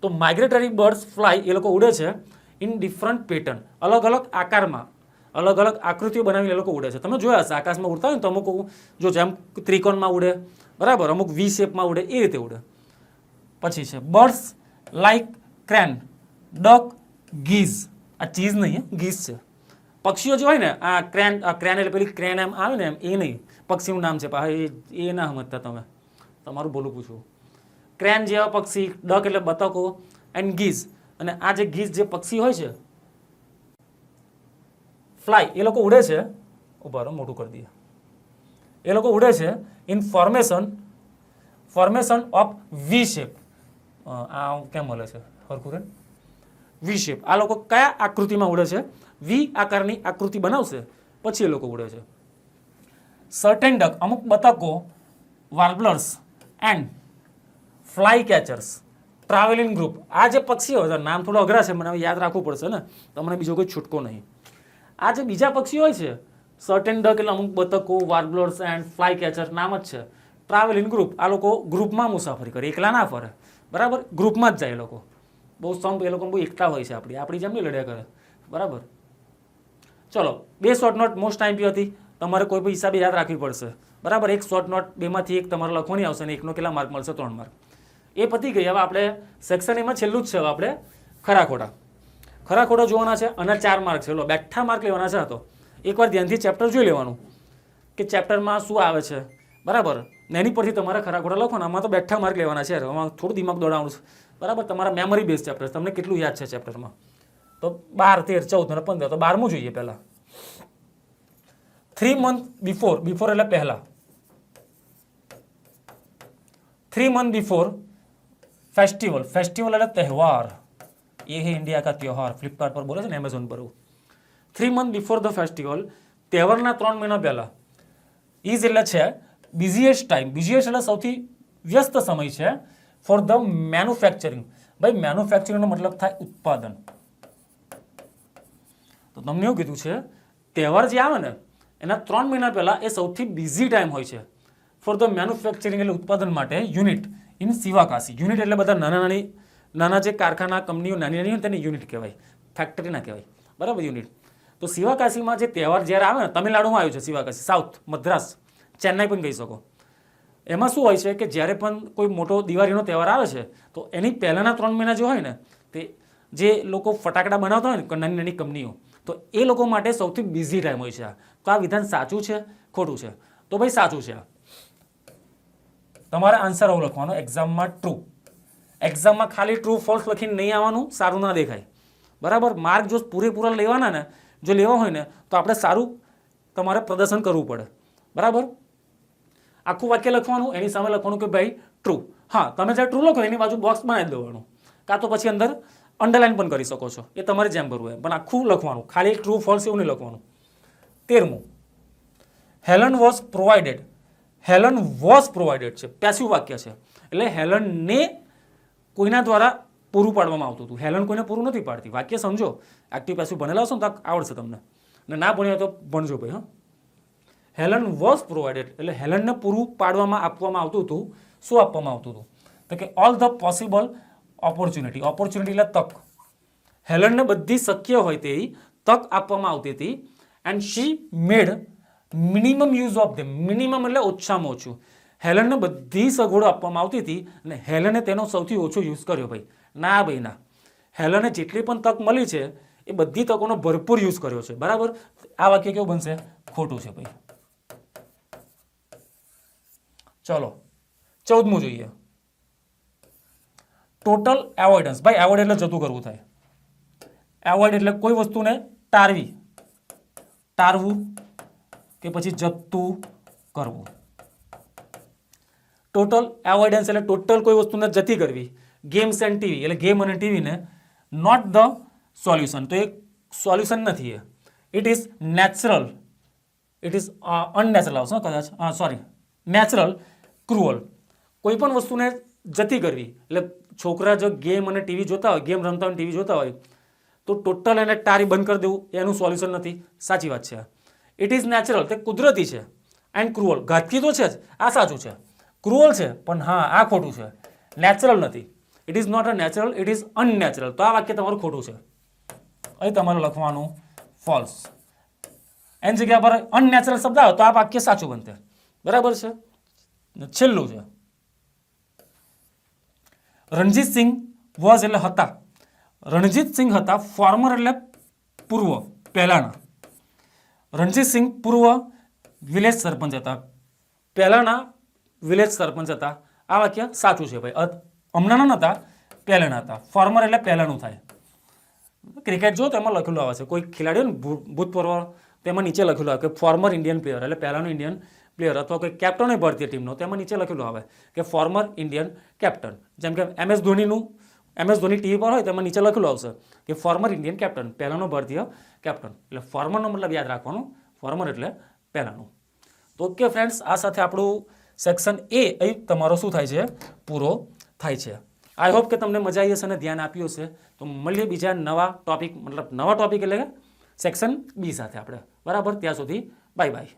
તો માઇગ્રેટરી બર્ડ્સ ફ્લાય, એ લોકો ઉડે છે ઇન ડિફરન્ટ પેટર્ન, અલગ અલગ આકારમાં, અલગ અલગ આકૃતિઓ બનાવીને એ લોકો ઉડે છે. તમે જોયા હશે આકાશમાં ઉડતા હોય ને તો અમુક જો જેમ ત્રિકોણમાં ઉડે, બરાબર, અમુક વી શેપમાં ઉડે, એ રીતે ઉડે. પછી છે બર્ડ્સ લાઇક ક્રેન, ડક, ગીઝ. આ ચીઝ નહીં, ગીઝ છે. પક્ષીઓ જે હોય ને, આ ક્રેન એટલે પેલી ક્રેન એમ આવે ને એમ, એ નહીં, પક્ષીનું નામ છે, એ ના સમજતા તમે, તમારું બોલું પૂછવું. ક્રેન જેવા પક્ષી, ડક એટલે બતકો, એન્ડ ગીઝ. અને આ જે ગીઝ જે પક્ષી હોય છે, ફ્લાય, એ લોકો ઉડે છે, ઉભા રહો મોટું કરી દઈએ, એ લોકો ઉડે છે in formation formation of V shape. આ કેમ મળે છે હરખું રે વી શેપ. આ લોકો કયા આકૃતિમાં ઉડે છે? વી આકારની આકૃતિ બનાવશે પછી એ લોકો ઉડે છે. સર્ટેન ડક, અમુક બતકો, warblers and fly catchers travel in group. આ જે પક્ષીઓ છે, નામ થોડો અઘરા છે, મને યાદ રાખવું પડશે ને, તમને બીજો કોઈ છૂટકો નહીં. આ જે બીજા પક્ષીઓ હોય છે, સર્ટેન ડક એટલે અમુક બતકો, વાર્બલર્સ એન્ડ ફ્લાય કેચર, નામ જ છે. ટ્રાવેલ ઇન ગ્રુપ, આ લોકો ગ્રુપમાં મુસાફરી કરે, એકલા ના ફરે, બરાબર, ગ્રુપમાં જ જાય એ લોકો. બહુ સંપ, એ લોકો બહુ એકતા હોય છે, આપણી જેમ નહીં લડ્યા કરે, બરાબર. ચલો, 2 શોર્ટ નોટ મોસ્ટ આઈમ્પી હતી, તમારે કોઈ પણ હિસાબે યાદ રાખવી પડશે, બરાબર. એક શોર્ટ નોટ બેમાંથી એક તમારે લખવાની આવશે ને એકનો કેટલા માર્ક મળશે? 3 માર્ક. એ પતી ગઈ. હવે આપણે સેક્શન એમાં છેલ્લું જ છે, હવે આપણે ખરા ખોટા. ખરા ખોટા જોવાના છે અને 4 માર્ક છે. લો, બેઠા માર્ક લેવાના છે. તો એકવાર ધ્યાનથી ચેપ્ટર જોઈ લેવાનું કે ચેપ્ટરમાં શું આવે છે, બરાબર. એની પરથી તમારે ખરા ખોટા લખવાના. આમાં તો બેઠા માર્ક લેવાના છે, આમાં થોડું દિમાગ દોડાવવાનું છે, બરાબર. તમારા મેમરી બેઝ ચેપ્ટર, તમને કેટલું યાદ છે ચેપ્ટરમાં? તો 12, 13, 14 અને 15. તો 12મું જોઈએ પહેલાં. 3 month બિફોર, બિફોર એટલે પહેલા. 3 month બિફોર फेस्टिवल, फेस्टिवल એટલે તહેવાર. ये है इंडिया का त्योहार. फ्लिपकार्ट पर बोले છે ને, એમેઝોન પર. 3 month બિફોર ધ ફેસ્ટિવલ, તહેવારના 3 મહિના પહેલા. ઇઝ એટલે છે બિઝીએસ્ટ ટાઈમ. બિઝીએસ્ટ એટલે સૌથી વ્યસ્ત સમય છે ફોર ધ મેન્યુફેક્ચરિંગ. ભાઈ, મેન્યુફેક્ચરિંગનો મતલબ થાય ઉત્પાદન. તો તમને એવું કીધું છે તહેવાર જે આવે ને એના 3 મહિના પહેલા એ સૌથી બિઝી ટાઈમ હોય છે ફોર ધ મેન્યુફેક્ચરિંગ એટલે ઉત્પાદન માટે. Unit in Sivakasi. યુનિટ એટલે બધા નાના જે કારખાના, કંપનીઓ નાની નાની હોય તેને યુનિટ કહેવાય, ફેક્ટરી ના કહેવાય, બરાબર. યુનિટ. તો શિવાકાશીમાં જે તહેવાર જ્યારે આવે ને, તમિલનાડુમાં આવ્યું છે શિવાકાશી, સાઉથ, મદ્રાસ, ચેન્નાઈ પણ કહી શકો. એમાં શું હોય છે કે જ્યારે પણ કોઈ મોટો દિવાળીનો તહેવાર આવે છે તો એની પહેલાંના 3 મહિના જે હોય ને, તે જે લોકો ફટાકડા બનાવતા હોય ને, નાની નાની કંપનીઓ, તો એ લોકો માટે સૌથી બિઝી ટાઈમ હોય છે. તો આ વિધાન સાચું છે ખોટું છે? તો ભાઈ સાચું છે. તમારે આન્સર આવું લખવાનો એક્ઝામમાં ટ્રુ. એક્ઝામમાં ખાલી ટ્રુ ફોલ્સ લખીને નહીં આવવાનું, સારું ના દેખાય, બરાબર. માર્ક જો પૂરેપૂરા લેવાના ને, જો લેવા હોય ને, તો આપણે સારું તમારે પ્રદર્શન કરવું પડે, બરાબર. આખું વાક્ય લખવાનું, એની સામે લખવાનું કે ભાઈ ટ્રુ. હા, તમે જ્યારે ટ્રુ લખો એની બાજુ બોક્સ બનાવી દેવાનું, કાં તો પછી અંદર અંડરલાઇન પણ કરી શકો છો, એ તમારે જેમ કરવું હોય, પણ આખું લખવાનું, ખાલી ટ્રુ ફોલ્સ એવું નહીં લખવાનું. 13મું, Helen was provided. Helen was provided છે, પેસિવ વાક્ય છે, એટલે હેલનને કોઈના દ્વારા પૂરું પાડવામાં આવતું હતું. હેલન કોઈને પૂરું નથી પાડતી. વાક્ય સમજો. એક્ટિવ પેસિવ ભણેલા હશો ને તો આવડશે તમને, ને ના ભણ્યા તો ભણજો ભાઈ. હા, હેલન વોઝ પ્રોવાઇડેડ એટલે હેલનને પૂરું પાડવામાં આપવામાં આવતું હતું. શું આપવામાં આવતું હતું? તો કે all the possible opportunity. Opportunity એટલે તક. હેલનને બધી શક્ય હોય તેવી તક આપવામાં આવતી હતી. And she made minimum use of them. Minimum એટલે ઓછામાં ઓછું. હેલનને બધી સગવડો આપવામાં આવતી હતી અને હેલને તેનો સૌથી ઓછો યુઝ કર્યો. ભાઈ ના, ભાઈ ના. હેલને જેટલી પણ તક મળી છે એ બધી તકોનો ભરપૂર યુઝ કર્યો છે, બરાબર. આ વાક્ય કેવું બનશે? ખોટું છે ભાઈ. ચલો 14મું જોઈએ. ટોટલ એવોઇડન્સ. ભાઈ એવોઇડ એટલે જતું કરવું થાય. એવોઇડ એટલે કોઈ વસ્તુને ટાળવી, ટાળવું કે પછી જતું કરવું. ટોટલ એવોઇડન્સ એટલે ટોટલ કોઈ વસ્તુને જતી કરવી. ગેમ્સ એન્ડ ટીવી એટલે ગેમ અને ટીવીને નોટ ધ સોલ્યુશન. તો એ સોલ્યુશન નથી. It is natural, it is unnatural આવશે કદાચ. હા, સોરી, નેચરલ ક્રુઅલ. કોઈ પણ વસ્તુને જતી કરવી એટલે છોકરા જો ગેમ અને ટીવી જોતા હોય, ગેમ રમતા હોય, ટીવી જોતા હોય, તો ટોટલ એને ટારી બંધ કરી દેવું એનું સોલ્યુશન નથી. સાચી વાત છે. ઇટ ઇઝ નેચરલ, તે કુદરતી છે. એન્ડ ક્રુઅલ, ઘાતકી તો છે જ, આ સાચું છે. ક્રુઅલ છે પણ હા, આ ખોટું છે. નેચરલ નથી. It is not a natural, it is unnatural. તો આ વાક્ય તમારું ખોટું છે. અહીં તમારે લખવાનું ફોલ્સ. એની જગ્યા પર અનનેચરલ શબ્દ આવે તો આ વાક્ય સાચું બનશે, બરાબર છે. છેલ્લું છે રણજીત સિંહ વોઝ એટલે હતા. રણજીત સિંહ હતા. ફોર્મર એટલે પૂર્વ, પહેલાના. રણજીત સિંહ પૂર્વ વિલેજ સરપંચ હતા. પહેલાના વિલેજ સરપંચ હતા. આ વાક્ય સાચું છે ભાઈ. હમણાંના નહોતા, પહેલાના હતા. ફોર્મર એટલે પહેલાનું થાય. ક્રિકેટ જો તેમાં લખેલું આવે છે, કોઈ ખેલાડી હોય ને ભૂતપૂર્વ, તેમાં નીચે લખેલું આવે કે ફોર્મર ઇન્ડિયન પ્લેયર એટલે પહેલાનો ઇન્ડિયન પ્લેયર અથવા કોઈ કેપ્ટન હોય ભારતીય ટીમનો, તેમાં નીચે લખેલું આવે કે ફોર્મર ઇન્ડિયન કેપ્ટન. જેમ કે MS ધોની ટીવી પર હોય તેમાં નીચે લખેલું આવશે કે ફોર્મર ઇન્ડિયન કેપ્ટન, પહેલાનો ભારતીય કેપ્ટન. એટલે ફોર્મરનો મતલબ યાદ રાખવાનું, ફોર્મર એટલે પહેલાનું. તો ઓકે ફ્રેન્ડ્સ, આ સાથે આપણું સેક્શન A અહીં તમારો શું થાય છે, પૂરો થાય છે. આઈ હોપ કે તમને મજા આવી હશે અને ધ્યાન આપ્યું હશે. તો મળીએ બીજા નવા ટોપિક એટલે કે સેક્શન B સાથે આપણે. બરાબર, ત્યાં સુધી બાય બાય.